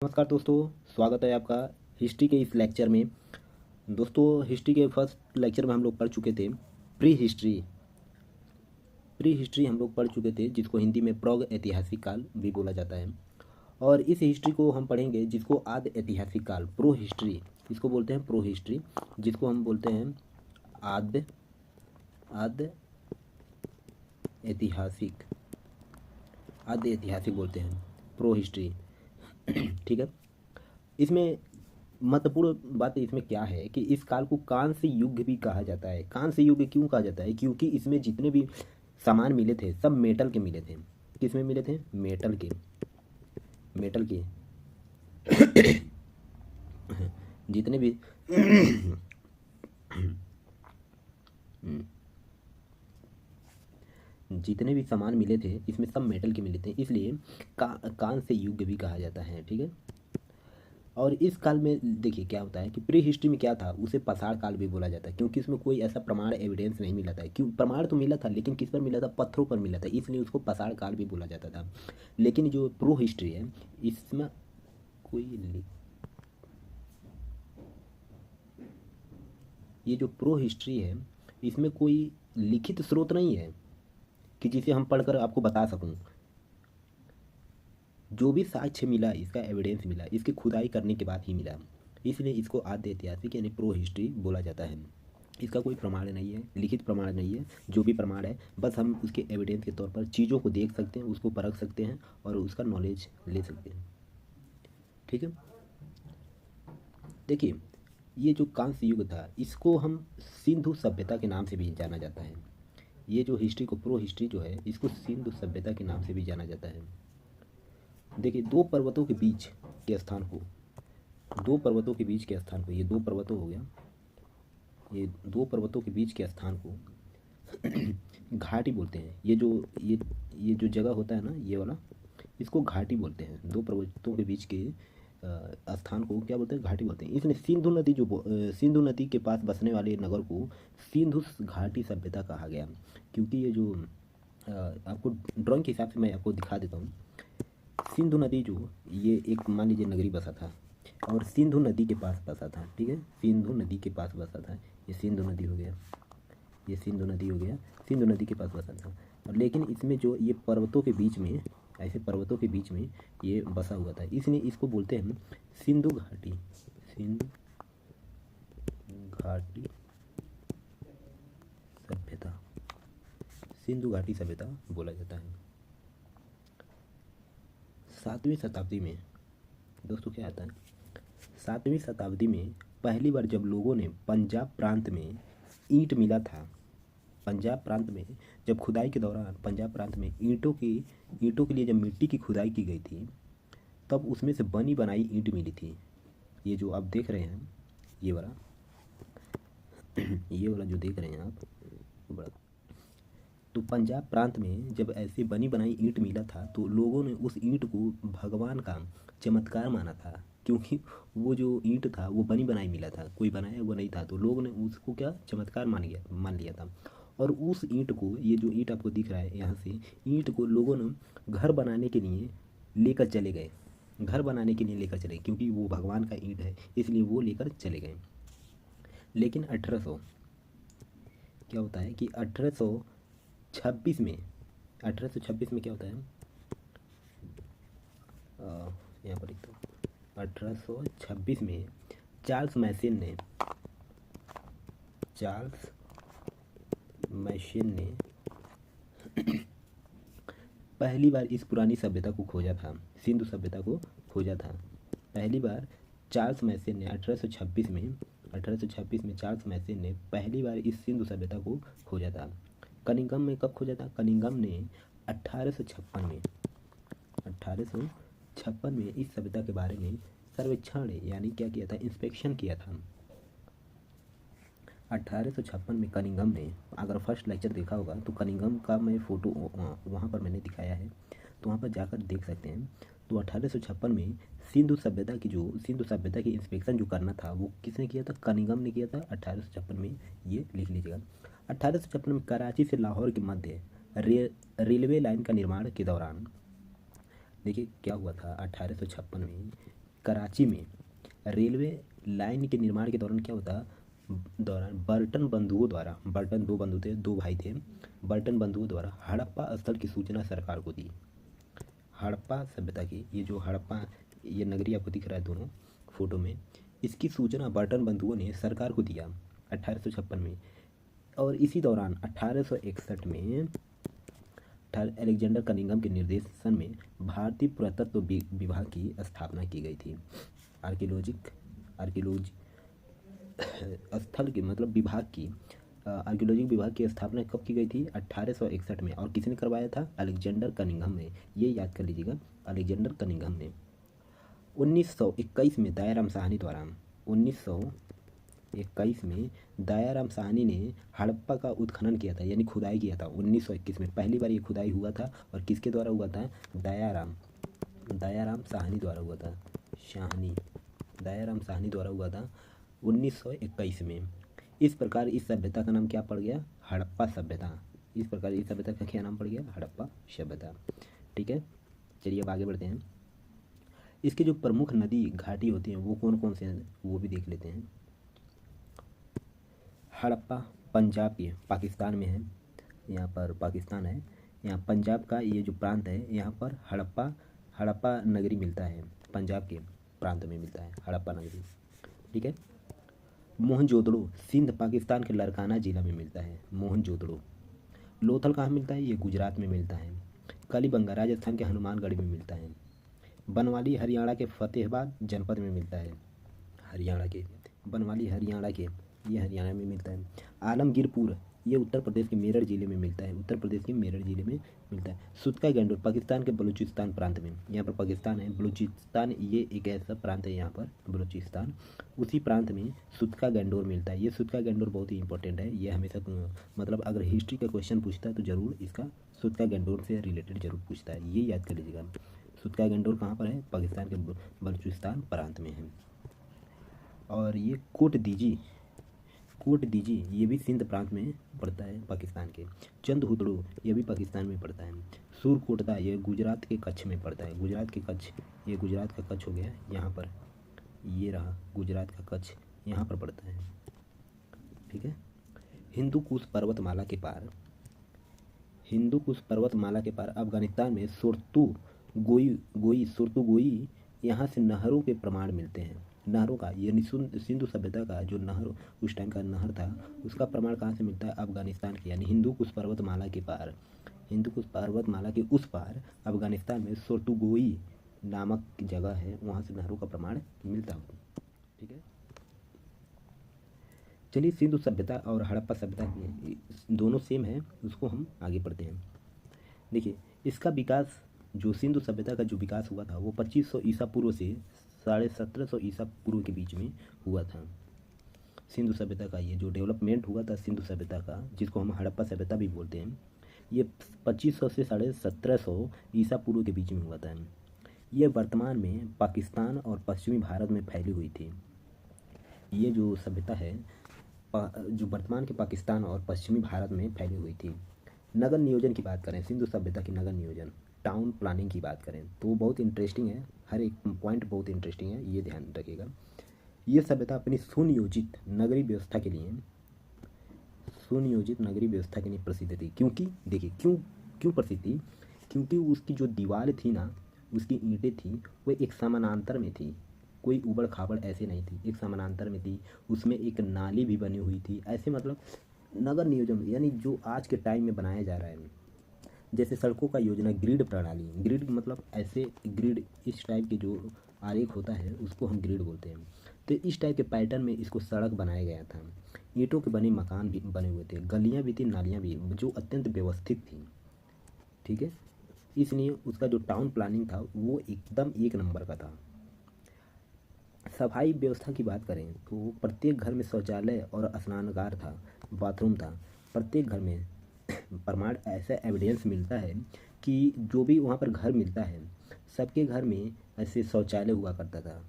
नमस्कार दोस्तों, स्वागत है आपका हिस्ट्री के इस लेक्चर में। दोस्तों, हिस्ट्री के फर्स्ट लेक्चर में हम लोग पढ़ चुके थे प्री हिस्ट्री हम लोग पढ़ चुके थे, जिसको हिंदी में प्राग ऐतिहासिक काल भी बोला जाता है। और इस हिस्ट्री को हम पढ़ेंगे जिसको आद ऐतिहासिक काल, प्रो हिस्ट्री, इसको बोलते हैं प्रो हिस्ट्री, जिसको हम बोलते हैं आद ऐतिहासिक आद्य ऐतिहासिक बोलते हैं, प्रो हिस्ट्री। ठीक है। इसमें महत्वपूर्ण बात इसमें क्या है कि इस काल को कांस्य युग भी कहा जाता है। कांस्य युग क्यों कहा जाता है? क्योंकि इसमें जितने भी सामान मिले थे सब मेटल के मिले थे। किस में मिले थे? मेटल के जितने भी जितने भी सामान मिले थे इसमें सब मेटल के मिले थे, इसलिए कांस्य युग भी कहा जाता है। ठीक है। और इस काल में देखिए क्या होता है कि प्री हिस्ट्री में क्या था, उसे पाषाण काल भी बोला जाता है, क्योंकि इसमें कोई ऐसा प्रमाण एविडेंस नहीं मिला था। क्यों? प्रमाण तो मिला था लेकिन किस पर मिला था? पत्थरों पर मिला था, इसलिए उसको पाषाण काल भी बोला जाता था। लेकिन जो प्रो हिस्ट्री है इसमें ये जो प्रो हिस्ट्री है इसमें कोई लिखित स्रोत नहीं है कि जिसे हम पढ़कर आपको बता सकूं। जो भी साक्ष्य मिला, इसका एविडेंस मिला, इसकी खुदाई करने के बाद ही मिला, इसलिए इसको आद्य ऐतिहासिक यानी प्रो हिस्ट्री बोला जाता है। इसका कोई प्रमाण नहीं है, लिखित प्रमाण नहीं है। जो भी प्रमाण है बस हम उसके एविडेंस के तौर पर चीज़ों को देख सकते हैं, उसको परख सकते हैं और उसका नॉलेज ले सकते हैं। ठीक है। देखिए, ये जो कांस्य युग था इसको हम सिंधु सभ्यता के नाम से भी जाना जाता है। ये जो हिस्ट्री को, प्रो हिस्ट्री जो है, इसको सिंधु सभ्यता के नाम से भी जाना जाता है। देखिए, दो पर्वतों के बीच के स्थान को ये दो पर्वतों हो गया, ये दो पर्वतों के बीच के स्थान को घाटी बोलते हैं। ये जो जगह होता है ना, ये वाला, इसको घाटी बोलते हैं। दो पर्वतों के बीच के स्थान को क्या बोलते हैं? घाटी बोलते हैं। इसने सिंधु नदी के पास बसने वाले नगर को सिंधु घाटी सभ्यता कहा गया। क्योंकि ये जो आपको ड्राइंग के हिसाब से मैं आपको दिखा देता हूँ। सिंधु नदी जो, ये एक मान लीजिए नगरी बसा था और सिंधु नदी के पास बसा था। ठीक है, सिंधु नदी के पास बसा था। ये सिंधु नदी हो गया, सिंधु नदी के पास बसा था। और लेकिन इसमें जो ये पर्वतों के बीच में, ऐसे पर्वतों के बीच में ये बसा हुआ था, इसलिए इसको बोलते हैं सिंधु घाटी सभ्यता। सिंधु घाटी सभ्यता बोला जाता है। 7वीं शताब्दी में दोस्तों क्या आता है, 7वीं शताब्दी में पहली बार जब लोगों ने पंजाब प्रांत में ईंट मिला था, पंजाब प्रांत में जब खुदाई के दौरान पंजाब प्रांत में ईंटों के लिए जब मिट्टी की खुदाई की गई थी, तब उसमें से बनी बनाई ईंट मिली थी। ये जो आप देख रहे हैं, ये वाला जो देख रहे हैं आप, बड़ा, तो पंजाब प्रांत में जब ऐसी बनी बनाई ईंट मिला था तो लोगों ने उस ईंट को भगवान का चमत्कार माना था। क्योंकि वो जो ईंट था वो बनी बनाई मिला था, कोई बनाया हुआ नहीं था, तो लोगों ने उसको क्या चमत्कार मान लिया था। और उस ईंट को, ये जो ईंट आपको दिख रहा है यहाँ से, ईंट को लोगों ने घर बनाने के लिए लेकर चले गए, क्योंकि वो भगवान का ईंट है इसलिए वो लेकर चले गए। लेकिन 1800 क्या होता है कि 1826 में क्या होता है, यहाँ पर एक तो 1826 में चार्ल्स मैशन ने पहली बार इस पुरानी सभ्यता को खोजा था, सिंधु सभ्यता को खोजा था। पहली बार चार्ल्स मैशन ने 1826 में चार्ल्स मैशन ने पहली बार इस सिंधु सभ्यता को खोजा था। कनिंघम में कब खोजा था? कनिंघम ने 1856 में इस सभ्यता के बारे में सर्वेक्षण यानी क्या किया था? इंस्पेक्शन किया था। 1856 में कनिंघम ने, अगर फर्स्ट लेक्चर देखा होगा तो कनिंघम का मैं फ़ोटो वहाँ पर मैंने दिखाया है, तो वहाँ पर जाकर देख सकते हैं। तो 1856 में सिंधु सभ्यता की इंस्पेक्शन जो करना था वो किसने किया था? कनिंघम ने किया था 1856 में, ये लिख लीजिएगा। 1856 में कराची से लाहौर के मध्य रेलवे लाइन का निर्माण के दौरान, देखिए क्या हुआ था 1856 में कराची में रेलवे लाइन के निर्माण के दौरान क्या होता, दौरान बर्टन दो बंधु थे, दो भाई थे, बर्टन बंधुओं द्वारा हड़प्पा स्थल की सूचना सरकार को दी। हड़प्पा सभ्यता की, ये जो हड़प्पा ये नगरी आपको दिख रहा है दोनों फोटो में, इसकी सूचना बर्टन बंधुओं ने सरकार को दिया 1856 में। और इसी दौरान 1861 में अलेक्जेंडर कनिंघम के निर्देशन में भारतीय पुरातत्व विभाग की स्थापना की गई थी। आर्कियोलॉजी स्थल की मतलब विभाग की, आर्कियोलॉजी विभाग की स्थापना कब की गई थी, 1861 में। और किसने करवाया था, अलेक्जेंडर कनिंघम ने। ये याद कर लीजिएगा, अलेक्जेंडर कनिंघम ने। 1921 में दयाराम साहनी द्वारा 1921 में दयाराम साहनी ने हड़प्पा का उत्खनन किया था, यानी खुदाई किया था। 1921 में पहली बार ये खुदाई हुआ था, और किसके द्वारा हुआ था, दयाराम साहनी द्वारा हुआ था। दयाराम साहनी द्वारा हुआ था 1921 में। इस प्रकार इस सभ्यता का नाम क्या पड़ गया, हड़प्पा सभ्यता। इस प्रकार इस सभ्यता का क्या नाम पड़ गया, हड़प्पा सभ्यता। ठीक है, चलिए अब आगे बढ़ते हैं। इसके जो प्रमुख नदी घाटी होती हैं वो कौन कौन से हैं, वो भी देख लेते हैं। हड़प्पा पंजाब के पाकिस्तान में है, यहाँ पर पाकिस्तान है। यहाँ पंजाब का ये जो प्रांत है, यहाँ पर हड़प्पा नगरी मिलता है, पंजाब के प्रांत में मिलता है हड़प्पा नगरी। ठीक है। मोहनजोदड़ो सिंध पाकिस्तान के लरकाना जिला में मिलता है, मोहनजोदड़ो। लोथल कहाँ मिलता है, ये गुजरात में मिलता है। कालीबंगा राजस्थान के हनुमानगढ़ में मिलता है। बनवाली हरियाणा के फतेहाबाद जनपद में मिलता है, बनवाली हरियाणा के, ये हरियाणा में मिलता है। आलमगीरपुर ये उत्तर प्रदेश के मेरठ जिले में मिलता है, सुतका गंडोर पाकिस्तान के बलूचिस्तान प्रांत में, यहाँ पर पाकिस्तान है, बलूचिस्तान ये एक ऐसा प्रांत है यहाँ पर बलूचिस्तान, उसी प्रांत में सुतका गंडोर मिलता है। ये सुतका गंडोर बहुत ही इंपॉर्टेंट है, ये हमेशा मतलब अगर हिस्ट्री का क्वेश्चन पूछता है तो ज़रूर इसका सुतका गंडोर से रिलेटेड जरूर पूछता है, ये याद कर लीजिएगा। सुतका गंडोर कहाँ पर है, पाकिस्तान के बलूचिस्तान प्रांत में है। और ये कोट दीजी ये भी सिंध प्रांत में पड़ता है पाकिस्तान के। चंद हुदड़ो ये भी पाकिस्तान में पड़ता है। सुरकोटदा ये गुजरात के कच्छ में पड़ता है, ये गुजरात का कच्छ हो गया यहाँ पर, ये रहा गुजरात का कच्छ यहाँ पर पड़ता है। ठीक है। हिंदू कुश पर्वतमाला के पार अफगानिस्तान में सुरतुगोई यहाँ से नहरों के प्रमाण मिलते हैं। नहरों का यानी सिंधु सभ्यता का जो नहर उस टाइम का नहर था उसका प्रमाण कहाँ से मिलता है, अफगानिस्तान के, यानी हिंदू कुश पर्वतमाला के उस पार अफगानिस्तान में सुरतुगोई नामक जगह है, वहाँ से नहरों का प्रमाण मिलता है। ठीक है। चलिए सिंधु सभ्यता और हड़प्पा सभ्यता दोनों सेम है, उसको हम आगे पढ़ते हैं। देखिए इसका विकास, जो सिंधु सभ्यता का जो विकास हुआ था वो 2500 ईसा पूर्व से 1750 ईसा पूर्व के बीच में हुआ था। सिंधु सभ्यता का ये जो डेवलपमेंट हुआ था सिंधु सभ्यता का, जिसको हम हड़प्पा सभ्यता भी बोलते हैं, ये 2500 से 1750 ईसा पूर्व के बीच में हुआ था। ये वर्तमान में पाकिस्तान और पश्चिमी भारत में फैली हुई थी। ये जो सभ्यता है जो वर्तमान के पाकिस्तान और पश्चिमी भारत में फैली हुई थी। नगर नियोजन की बात करें, सिंधु सभ्यता की नगर नियोजन, टाउन प्लानिंग की बात करें तो बहुत इंटरेस्टिंग है, हर एक पॉइंट बहुत इंटरेस्टिंग है, ये ध्यान रखिएगा। ये सभ्यता अपनी सुनियोजित नगरीय व्यवस्था के लिए प्रसिद्ध थी। क्योंकि देखिए क्यों प्रसिद्ध थी, क्योंकि उसकी जो दीवार थी ना, उसकी ईंटें थी वो एक समानांतर में थी, कोई उबड़ खाबड़ ऐसे नहीं थी, एक समानांतर में थी, उसमें एक नाली भी बनी हुई थी। ऐसे मतलब नगर नियोजन यानी जो आज के टाइम में बनाया जा रहा है, जैसे सड़कों का योजना, ग्रिड प्रणाली, ग्रिड मतलब ऐसे ग्रिड, इस टाइप के जो आरेख होता है उसको हम ग्रिड बोलते हैं। तो इस टाइप के पैटर्न में इसको सड़क बनाया गया था। ईंटों के बने मकान भी बने हुए थे, गलियां भी थी, नालियां भी, जो अत्यंत व्यवस्थित थी। ठीक है। इसलिए उसका जो टाउन प्लानिंग था वो एकदम एक नंबर का था। सफाई व्यवस्था की बात करें तो प्रत्येक घर में शौचालय और स्नानागार था, बाथरूम था, प्रत्येक घर में। प्रमाण ऐसा एविडेंस मिलता है कि जो भी वहाँ पर घर मिलता है सबके घर में ऐसे शौचालय हुआ करता था,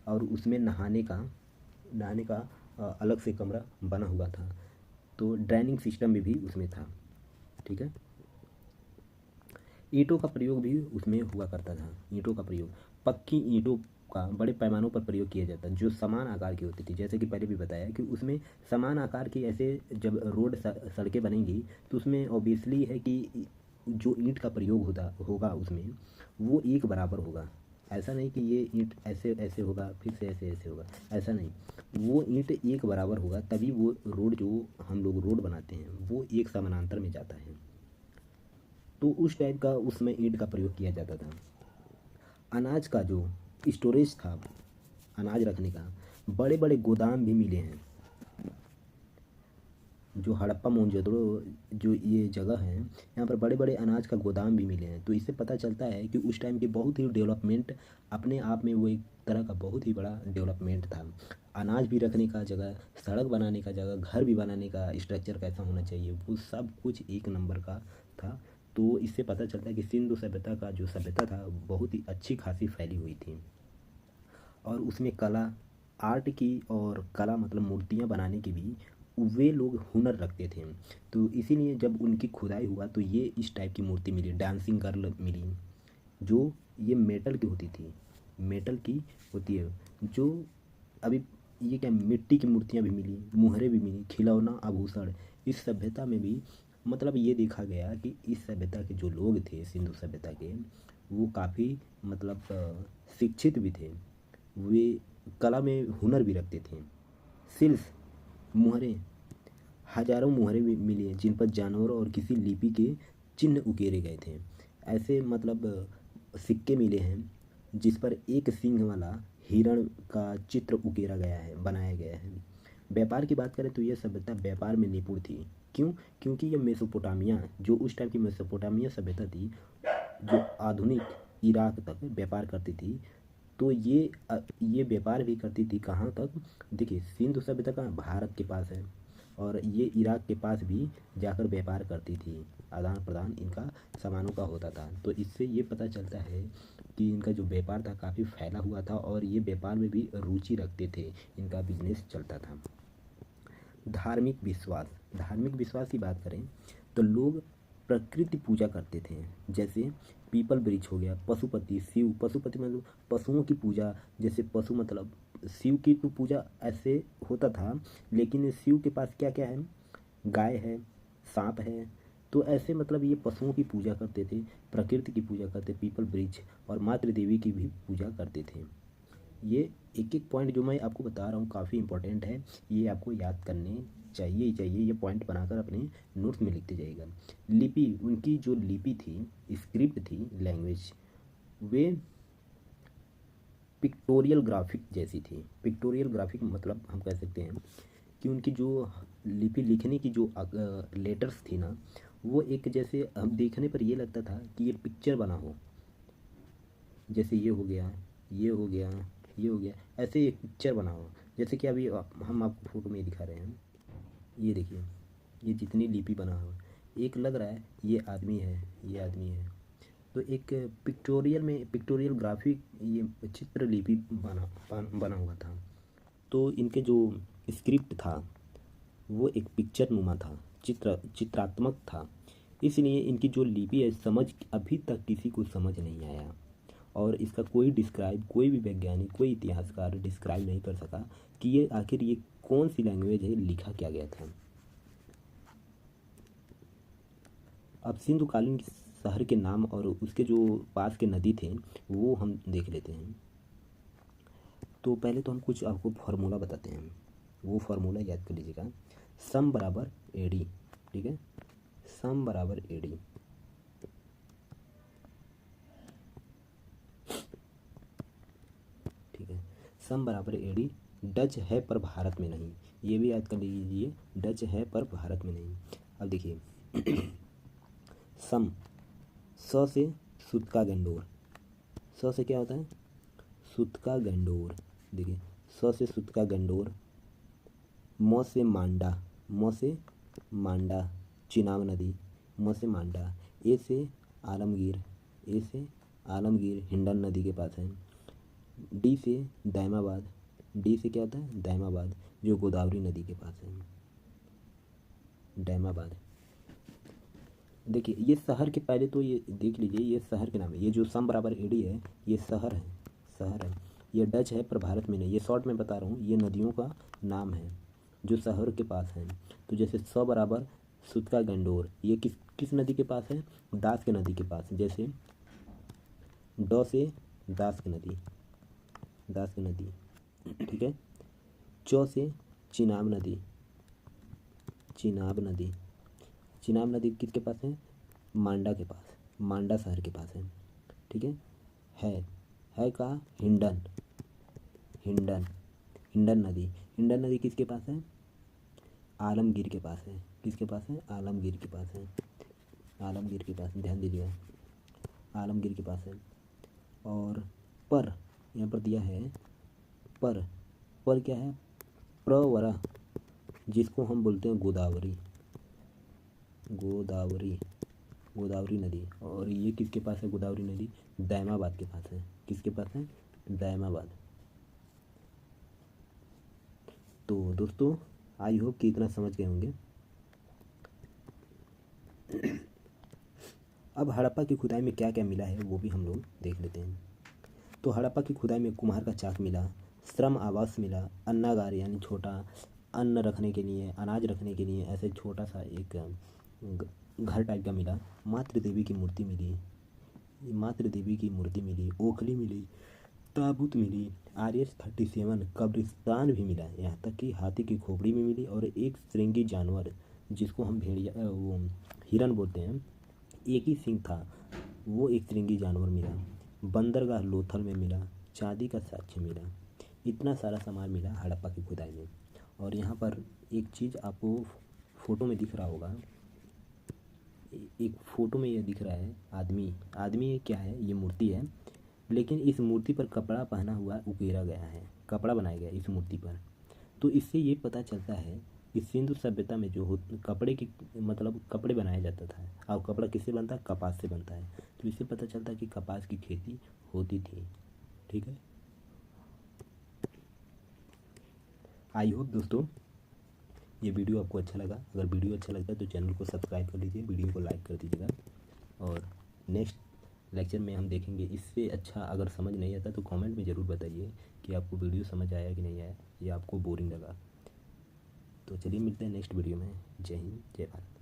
और उसमें नहाने का अलग से कमरा बना हुआ था। तो ड्रेनिंग सिस्टम भी उसमें था। ठीक है। ईंटों का प्रयोग भी उसमें हुआ करता था, ईंटों का प्रयोग, पक्की ईंटों का बड़े पैमानों पर प्रयोग किया जाता जो समान आकार की होती थी। जैसे कि पहले भी बताया कि उसमें समान आकार की ऐसे जब रोड सड़कें बनेंगी तो उसमें ऑब्वियसली है कि जो ईंट का प्रयोग होता होगा उसमें वो एक बराबर होगा। ऐसा नहीं कि ये ईंट ऐसे ऐसे होगा फिर से ऐसे ऐसे होगा, ऐसा नहीं। वो ईंट एक बराबर होगा तभी वो रोड जो हम लोग रोड बनाते हैं वो एक समानांतर में जाता है। तो उस टाइप का उसमें ईंट का प्रयोग किया जाता था। अनाज का जो स्टोरेज था, अनाज रखने का बड़े बड़े गोदाम भी मिले हैं। जो हड़प्पा मोहनजोदड़ो जो ये जगह है यहाँ पर बड़े बड़े अनाज का गोदाम भी मिले हैं। तो इससे पता चलता है कि उस टाइम की बहुत ही डेवलपमेंट अपने आप में वो एक तरह का बहुत ही बड़ा डेवलपमेंट था। अनाज भी रखने का जगह, सड़क बनाने का जगह, घर भी बनाने का स्ट्रक्चर कैसा होना चाहिए वो सब कुछ एक नंबर का था। तो इससे पता चलता है कि सिंधु सभ्यता का जो सभ्यता था बहुत ही अच्छी खासी फैली हुई थी। और उसमें कला, आर्ट की और कला मतलब मूर्तियाँ बनाने की भी वे लोग हुनर रखते थे। तो इसीलिए जब उनकी खुदाई हुआ तो ये इस टाइप की मूर्ति मिली, डांसिंग गर्ल मिली, जो ये मेटल की होती थी, मेटल की होती है। जो अभी ये क्या मिट्टी की मूर्तियाँ भी मिली, मुहरें भी मिली, खिलौना, आभूषण। इस सभ्यता में भी मतलब ये देखा गया कि इस सभ्यता के जो लोग थे सिंधु सभ्यता के वो काफ़ी मतलब शिक्षित भी थे। वे कला में हुनर भी रखते थे। शिल्प, मुहरें, हजारों मुहरें भी मिली हैं जिन पर जानवरों और किसी लिपि के चिन्ह उकेरे गए थे। ऐसे मतलब सिक्के मिले हैं जिस पर एक सींग वाला हिरण का चित्र उकेरा गया है, बनाया गया है। व्यापार की बात करें तो यह सभ्यता व्यापार में निपुण थी। क्यों? क्योंकि यह मेसोपोटामिया जो उस टाइम की मेसोपोटामिया सभ्यता थी जो आधुनिक इराक तक व्यापार करती थी। तो ये व्यापार भी करती थी कहाँ तक? देखिए सिंधु सभ्यता कहाँ भारत के पास है और ये इराक के पास भी जाकर व्यापार करती थी। आदान प्रदान इनका सामानों का होता था। तो इससे ये पता चलता है कि इनका जो व्यापार था काफ़ी फैला हुआ था और ये व्यापार में भी रुचि रखते थे, इनका बिजनेस चलता था। धार्मिक विश्वास, धार्मिक विश्वास की बात करें तो लोग प्रकृति पूजा करते थे। जैसे पीपल वृक्ष हो गया, पशुपति शिव, पशुपति मतलब पशुओं की पूजा। जैसे पशु मतलब शिव की तो पूजा ऐसे होता था, लेकिन शिव के पास क्या क्या है? गाय है, सांप है। तो ऐसे मतलब ये पशुओं की पूजा करते थे, प्रकृति की पूजा करते, पीपल वृक्ष और मातृ देवी की भी पूजा करते थे। ये एक एक पॉइंट जो मैं आपको बता रहा हूँ काफ़ी इंपॉर्टेंट है, ये आपको याद करने चाहिए ही चाहिए। ये पॉइंट बनाकर अपने नोट्स में लिखते जाइएगा। लिपि, उनकी जो लिपि थी, स्क्रिप्ट थी, लैंग्वेज, वे पिक्टोरियल ग्राफिक जैसी थी। पिक्टोरियल ग्राफिक मतलब हम कह सकते हैं कि उनकी जो लिपि लिखने की जो लेटर्स थी ना वो एक जैसे हम देखने पर ये लगता था कि ये पिक्चर बना हो। जैसे ये हो गया, ये हो गया, ये हो गया, ऐसे एक पिक्चर बना हो। जैसे कि अभी हम आपको फ़ोटो में दिखा रहे हैं, ये देखिए, ये जितनी लिपि बना हो एक लग रहा है ये आदमी है, ये आदमी है। तो एक पिक्टोरियल में पिक्टोरियल ग्राफिक ये चित्र लिपि बना हुआ था। तो इनके जो स्क्रिप्ट था वो एक पिक्चर नुमा था, चित्रात्मक था। इसलिए इनकी जो लिपि है समझ अभी तक किसी को समझ नहीं आया और इसका कोई डिस्क्राइब, कोई भी वैज्ञानिक, कोई इतिहासकार डिस्क्राइब नहीं कर सका कि ये आखिर ये कौन सी लैंग्वेज है, लिखा क्या गया था। अब सिंधुकालीन शहर के नाम और उसके जो पास के नदी थे वो हम देख लेते हैं। तो पहले तो हम कुछ आपको फार्मूला बताते हैं, वो फार्मूला याद कर लीजिएगा। सम बराबर एडी, ठीक है, सम बराबर एडी। ठीक है, सम बराबर एडी। डच है पर भारत में नहीं, ये भी याद कर लीजिए, डच है पर भारत में नहीं। अब देखिए सम, स से सुत का गंडोर, स से क्या होता है? सुत का गंडोर। देखिए स से सुत का गंडोर, म से मांडा, म से मांडा, चिनाब नदी, म से मांडा, ए से आलमगीर, ए से आलमगीर हिंडन नदी के पास है। डी से दैमाबाद, डी से क्या होता है? दैमाबाद, जो गोदावरी नदी के पास है, दैमाबाद। देखिए ये शहर के पहले तो ये देख लीजिए, ये शहर के नाम है। ये जो सम बराबर एडी है ये शहर है, शहर है। ये डच है पर भारत में नहीं, ये शॉर्ट में बता रहा हूँ, ये नदियों का नाम है जो शहर के पास है। तो जैसे स बराबर सुतका गंडोर, ये किस किस नदी के पास है? दास के नदी के पास। जैसे ड से दास की नदी, दास की नदी, ठीक है। च से चिनाब नदी, चिनाब नदी, चिनाब नदी किसके पास है? मांडा के पास, मांडा शहर के पास है, ठीक है। है का हिंडन, हिंडन, हिंडन नदी, हिंडन नदी किसके पास है? आलमगीर के पास है। किसके पास है? आलमगीर के पास है, आलमगीर के पास, ध्यान दीजिएगा, आलमगीर के पास है। और पर यहाँ पर दिया है पर, पर क्या है? प्रवरा, जिसको हम बोलते हैं गोदावरी, गोदावरी, गोदावरी नदी। और ये किसके पास है गोदावरी नदी? दैमाबाद के पास है। किसके पास है? दैमाबाद। तो दोस्तों आई होप कि इतना समझ गए होंगे। अब हड़प्पा की खुदाई में क्या क्या मिला है वो भी हम लोग देख लेते हैं। तो हड़प्पा की खुदाई में कुम्हार का चाक मिला, श्रम आवास मिला, अन्नागार यानी छोटा अन्न रखने के लिए, अनाज रखने के लिए ऐसे छोटा सा एक घर टाइप का मिला। मातृ देवी की मूर्ति मिली, मातृ देवी की मूर्ति मिली, ओखली मिली, ताबूत मिली, RH-37 कब्रिस्तान भी मिला। यहाँ तक कि हाथी की खोपड़ी भी मिली और एक श्रृंगी जानवर जिसको हम भेड़िया वो हिरन बोलते हैं, एक ही सिंह था, वो एक श्रृंगी जानवर मिला। बंदरगाह लोथल में मिला, चांदी का साक्ष्य मिला। इतना सारा सामान मिला हड़प्पा की खुदाई में। और यहाँ पर एक चीज़ आपको फ़ोटो में दिख रहा होगा, एक फ़ोटो में ये दिख रहा है आदमी, आदमी ये क्या है? ये मूर्ति है, लेकिन इस मूर्ति पर कपड़ा पहना हुआ उकेरा गया है, कपड़ा बनाया गया इस मूर्ति पर। तो इससे ये पता चलता है कि सिंधु सभ्यता में जो कपड़े की मतलब कपड़े बनाया जाता था। और कपड़ा किससे बनता है? कपास से बनता है। तो इससे पता चलता है कि कपास की खेती होती थी, ठीक है। आई होप दोस्तों ये वीडियो आपको अच्छा लगा। अगर वीडियो अच्छा लगता है तो चैनल को सब्सक्राइब कर लीजिए, वीडियो को लाइक कर दीजिएगा। और नेक्स्ट लेक्चर में हम देखेंगे इससे अच्छा। अगर समझ नहीं आता तो कमेंट में ज़रूर बताइए कि आपको वीडियो समझ आया कि नहीं आया या आपको बोरिंग लगा। तो चलिए मिलते हैं नेक्स्ट वीडियो में। जय हिंद, जय भारत।